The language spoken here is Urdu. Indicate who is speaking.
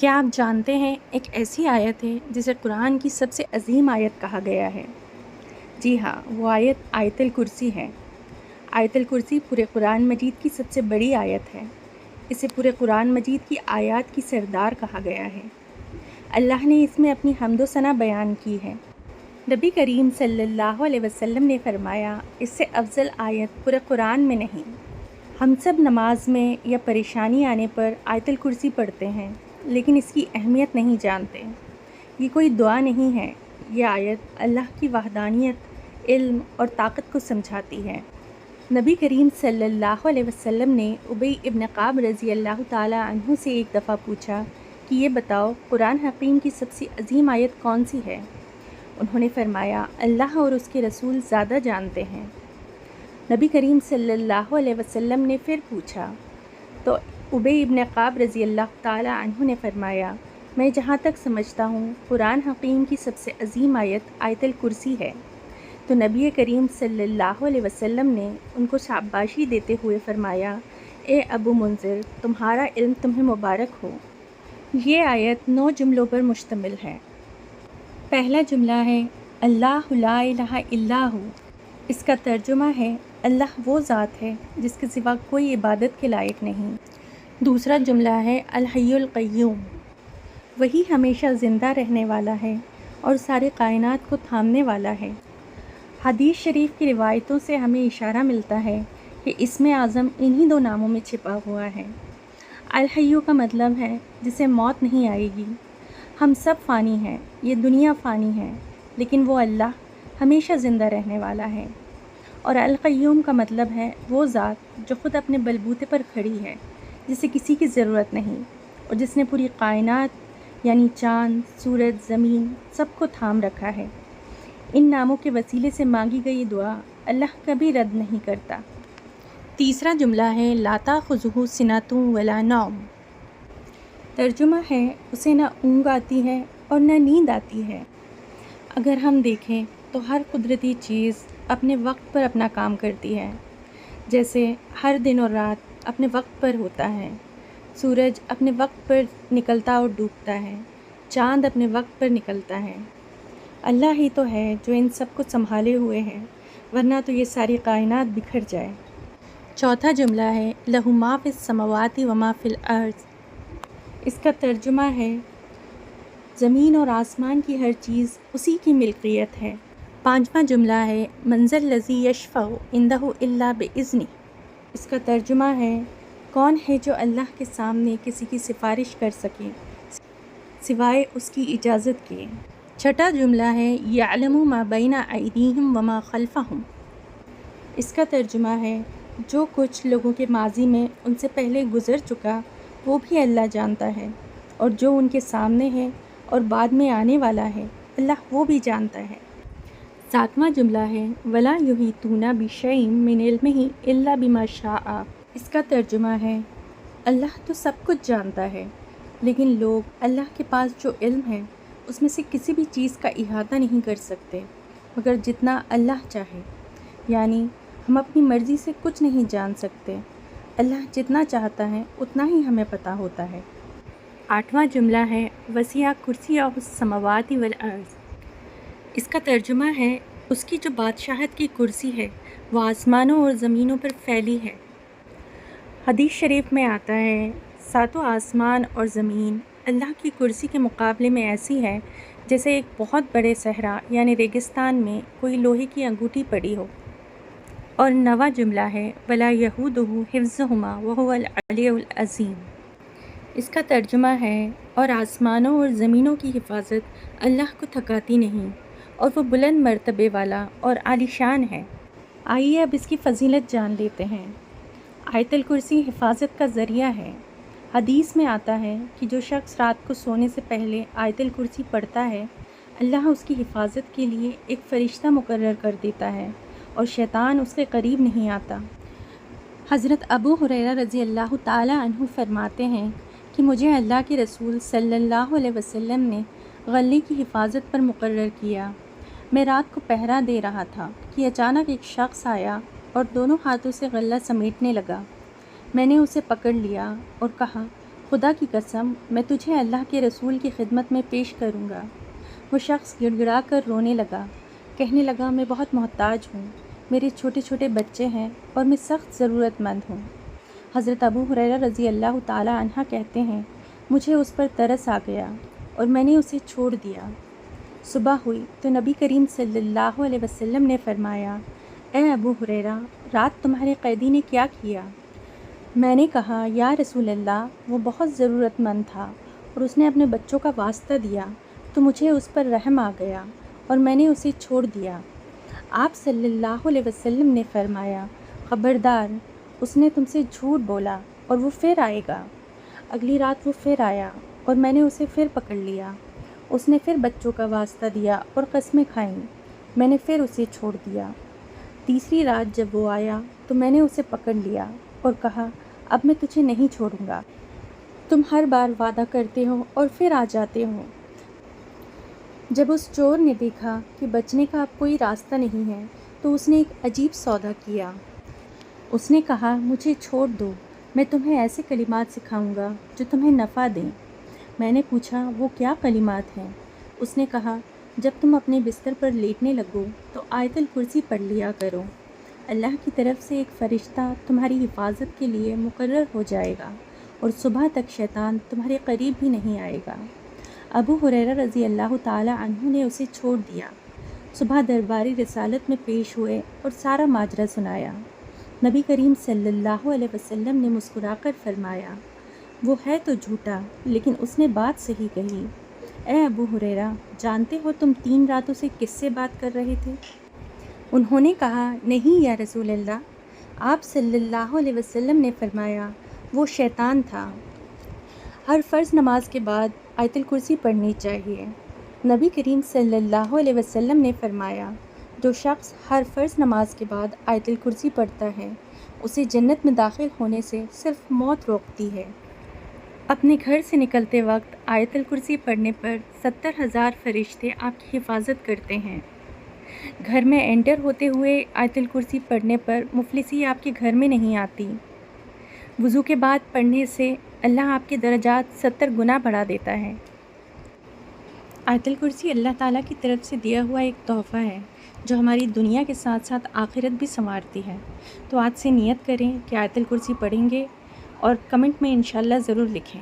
Speaker 1: کیا آپ جانتے ہیں ایک ایسی آیت ہے جسے قرآن کی سب سے عظیم آیت کہا گیا ہے؟ جی ہاں، وہ آیت الکرسی ہے۔ آیت الکرسی پورے قرآن مجید کی سب سے بڑی آیت ہے۔ اسے پورے قرآن مجید کی آیات کی سردار کہا گیا ہے۔ اللہ نے اس میں اپنی حمد و ثنا بیان کی ہے۔ نبی کریم صلی اللہ علیہ وسلم نے فرمایا، اس سے افضل آیت پورے قرآن میں نہیں۔ ہم سب نماز میں یا پریشانی آنے پر آیت الکرسی پڑھتے ہیں، لیکن اس کی اہمیت نہیں جانتے۔ یہ کوئی دعا نہیں ہے، یہ آیت اللہ کی وحدانیت، علم اور طاقت کو سمجھاتی ہے۔ نبی کریم صلی اللہ علیہ وسلم نے ابی ابن کعب رضی اللہ تعالی عنہ سے ایک دفعہ پوچھا کہ یہ بتاؤ قرآن حکیم کی سب سے عظیم آیت کون سی ہے؟ انہوں نے فرمایا، اللہ اور اس کے رسول زیادہ جانتے ہیں۔ نبی کریم صلی اللہ علیہ وسلم نے پھر پوچھا تو ابی ابن کعب رضی اللہ تعالی عنہ نے فرمایا، میں جہاں تک سمجھتا ہوں قرآن حکیم کی سب سے عظیم آیت آیت الکرسی ہے۔ تو نبی کریم صلی اللہ علیہ وسلم نے ان کو شاباشی دیتے ہوئے فرمایا، اے ابو منذر، تمہارا علم تمہیں مبارک ہو۔ یہ آیت 9 جملوں پر مشتمل ہے۔ پہلا جملہ ہے اللہ لا الہ الا ہو۔ اس کا ترجمہ ہے اللہ وہ ذات ہے جس کے سوا کوئی عبادت کے لائق نہیں۔ دوسرا جملہ ہے الحی القیوم، وہی ہمیشہ زندہ رہنے والا ہے اور سارے کائنات کو تھامنے والا ہے۔ حدیث شریف کی روایتوں سے ہمیں اشارہ ملتا ہے کہ اسم اعظم انہی 2 ناموں میں چھپا ہوا ہے۔ الحی کا مطلب ہے جسے موت نہیں آئے گی۔ ہم سب فانی ہیں، یہ دنیا فانی ہے، لیکن وہ اللہ ہمیشہ زندہ رہنے والا ہے۔ اور القیوم کا مطلب ہے وہ ذات جو خود اپنے بلبوتے پر کھڑی ہے، جسے کسی کی ضرورت نہیں، اور جس نے پوری کائنات یعنی چاند، سورج، زمین سب کو تھام رکھا ہے۔ ان ناموں کے وسیلے سے مانگی گئی دعا اللہ کبھی رد نہیں کرتا۔ تیسرا جملہ ہے لا تأخذہ سنۃ ولا نوم۔ ترجمہ ہے اسے نہ اونگ آتی ہے اور نہ نیند آتی ہے۔ اگر ہم دیکھیں تو ہر قدرتی چیز اپنے وقت پر اپنا کام کرتی ہے، جیسے ہر دن اور رات اپنے وقت پر ہوتا ہے، سورج اپنے وقت پر نکلتا اور ڈوبتا ہے، چاند اپنے وقت پر نکلتا ہے۔ اللہ ہی تو ہے جو ان سب کو سنبھالے ہوئے ہے، ورنہ تو یہ ساری کائنات بکھر جائے۔ چوتھا جملہ ہے لہ ما فی السماوات و ما فی الارض۔ اس کا ترجمہ ہے زمین اور آسمان کی ہر چیز اسی کی ملکیت ہے۔ پانچواں جملہ ہے من ذا الذی یشفع عندہ الا باذنہ۔ اس کا ترجمہ ہے کون ہے جو اللہ کے سامنے کسی کی سفارش کر سکے سوائے اس کی اجازت کے۔ چھٹا جملہ ہے یعلم ما بین ایدیہم وما خلفہم۔ اس کا ترجمہ ہے جو کچھ لوگوں کے ماضی میں ان سے پہلے گزر چکا وہ بھی اللہ جانتا ہے، اور جو ان کے سامنے ہے اور بعد میں آنے والا ہے اللہ وہ بھی جانتا ہے۔ ساتواں جملہ ہے ولا یحیطون بشیء من علمہ الا بما شاء۔ اس کا ترجمہ ہے اللہ تو سب کچھ جانتا ہے، لیکن لوگ اللہ کے پاس جو علم ہے اس میں سے کسی بھی چیز کا احاطہ نہیں کر سکتے مگر جتنا اللہ چاہے، یعنی ہم اپنی مرضی سے کچھ نہیں جان سکتے، اللہ جتنا چاہتا ہے اتنا ہی ہمیں پتہ ہوتا ہے۔ آٹھواں جملہ ہے وسیع کرسیہ السماوات والارض۔ اس کا ترجمہ ہے اس کی جو بادشاہت کی کرسی ہے وہ آسمانوں اور زمینوں پر پھیلی ہے۔ حدیث شریف میں آتا ہے 7 آسمان اور زمین اللہ کی کرسی کے مقابلے میں ایسی ہے جیسے ایک بہت بڑے صحرا یعنی ریگستان میں کوئی لوہے کی انگوٹھی پڑی ہو۔ اور 9واں جملہ ہے ولا یئودہ حفظہما وہو العلی العظیم۔ اس کا ترجمہ ہے اور آسمانوں اور زمینوں کی حفاظت اللہ کو تھکاتی نہیں، اور وہ بلند مرتبے والا اور عالی شان ہے۔ آئیے اب اس کی فضیلت جان لیتے ہیں۔ آیت الکرسی حفاظت کا ذریعہ ہے۔ حدیث میں آتا ہے کہ جو شخص رات کو سونے سے پہلے آیت الکرسی پڑھتا ہے اللہ اس کی حفاظت کے لیے ایک فرشتہ مقرر کر دیتا ہے اور شیطان اس کے قریب نہیں آتا۔ حضرت ابو ہریرہ رضی اللہ تعالی عنہ فرماتے ہیں کہ مجھے اللہ کے رسول صلی اللہ علیہ وسلم نے غلے کی حفاظت پر مقرر کیا۔ میں رات کو پہرا دے رہا تھا کہ اچانک ایک شخص آیا اور دونوں ہاتھوں سے غلہ سمیٹنے لگا۔ میں نے اسے پکڑ لیا اور کہا خدا کی قسم میں تجھے اللہ کے رسول کی خدمت میں پیش کروں گا۔ وہ شخص گڑ گڑا کر رونے لگا، کہنے لگا میں بہت محتاج ہوں، میرے چھوٹے چھوٹے بچے ہیں اور میں سخت ضرورت مند ہوں۔ حضرت ابو ہریرہ رضی اللہ تعالی عنہ کہتے ہیں مجھے اس پر ترس آ گیا اور میں نے اسے چھوڑ دیا۔ صبح ہوئی تو نبی کریم صلی اللہ علیہ وسلم نے فرمایا، اے ابو ہریرہ، رات تمہارے قیدی نے کیا کیا؟ میں نے کہا، یا رسول اللہ، وہ بہت ضرورت مند تھا اور اس نے اپنے بچوں کا واسطہ دیا تو مجھے اس پر رحم آ گیا اور میں نے اسے چھوڑ دیا۔ آپ صلی اللہ علیہ وسلم نے فرمایا، خبردار، اس نے تم سے جھوٹ بولا اور وہ پھر آئے گا۔ اگلی رات وہ پھر آیا اور میں نے اسے پھر پکڑ لیا۔ اس نے پھر بچوں کا واسطہ دیا اور قسمیں کھائیں، میں نے پھر اسے چھوڑ دیا۔ تیسری رات جب وہ آیا تو میں نے اسے پکڑ لیا اور کہا، اب میں تجھے نہیں چھوڑوں گا، تم ہر بار وعدہ کرتے ہو اور پھر آ جاتے ہو۔ جب اس چور نے دیکھا کہ بچنے کا اب کوئی راستہ نہیں ہے تو اس نے ایک عجیب سودا کیا۔ اس نے کہا، مجھے چھوڑ دو، میں تمہیں ایسے کلمات سکھاؤں گا جو تمہیں نفع دیں۔ میں نے پوچھا، وہ کیا کلمات ہیں؟ اس نے کہا، جب تم اپنے بستر پر لیٹنے لگو تو آیت الکرسی پڑھ لیا کرو، اللہ کی طرف سے ایک فرشتہ تمہاری حفاظت کے لیے مقرر ہو جائے گا اور صبح تک شیطان تمہارے قریب بھی نہیں آئے گا۔ ابو ہریرہ رضی اللہ تعالی عنہ نے اسے چھوڑ دیا۔ صبح درباری رسالت میں پیش ہوئے اور سارا ماجرا سنایا۔ نبی کریم صلی اللہ علیہ وسلم نے مسکرا کر فرمایا، وہ ہے تو جھوٹا لیکن اس نے بات صحیح کہی۔ اے ابو ہریرہ، جانتے ہو تم 3 راتوں سے کس سے بات کر رہے تھے؟ انہوں نے کہا، نہیں یا رسول اللہ۔ آپ صلی اللہ علیہ وسلم نے فرمایا، وہ شیطان تھا۔ ہر فرض نماز کے بعد آیت الکرسی پڑھنی چاہیے۔ نبی کریم صلی اللہ علیہ وسلم نے فرمایا، جو شخص ہر فرض نماز کے بعد آیت الکرسی پڑھتا ہے اسے جنت میں داخل ہونے سے صرف موت روکتی ہے۔ اپنے گھر سے نکلتے وقت آیت الکرسی پڑھنے پر 70,000 فرشتے آپ کی حفاظت کرتے ہیں۔ گھر میں انٹر ہوتے ہوئے آیت الکرسی پڑھنے پر مفلسی آپ کے گھر میں نہیں آتی۔ وضو کے بعد پڑھنے سے اللہ آپ کے درجات 70 گنا بڑھا دیتا ہے۔ آیت الکرسی اللہ تعالیٰ کی طرف سے دیا ہوا ایک تحفہ ہے جو ہماری دنیا کے ساتھ ساتھ آخرت بھی سنوارتی ہے۔ تو آج سے نیت کریں کہ آیت الکرسی پڑھیں گے اور کمنٹ میں انشاءاللہ ضرور لکھیں۔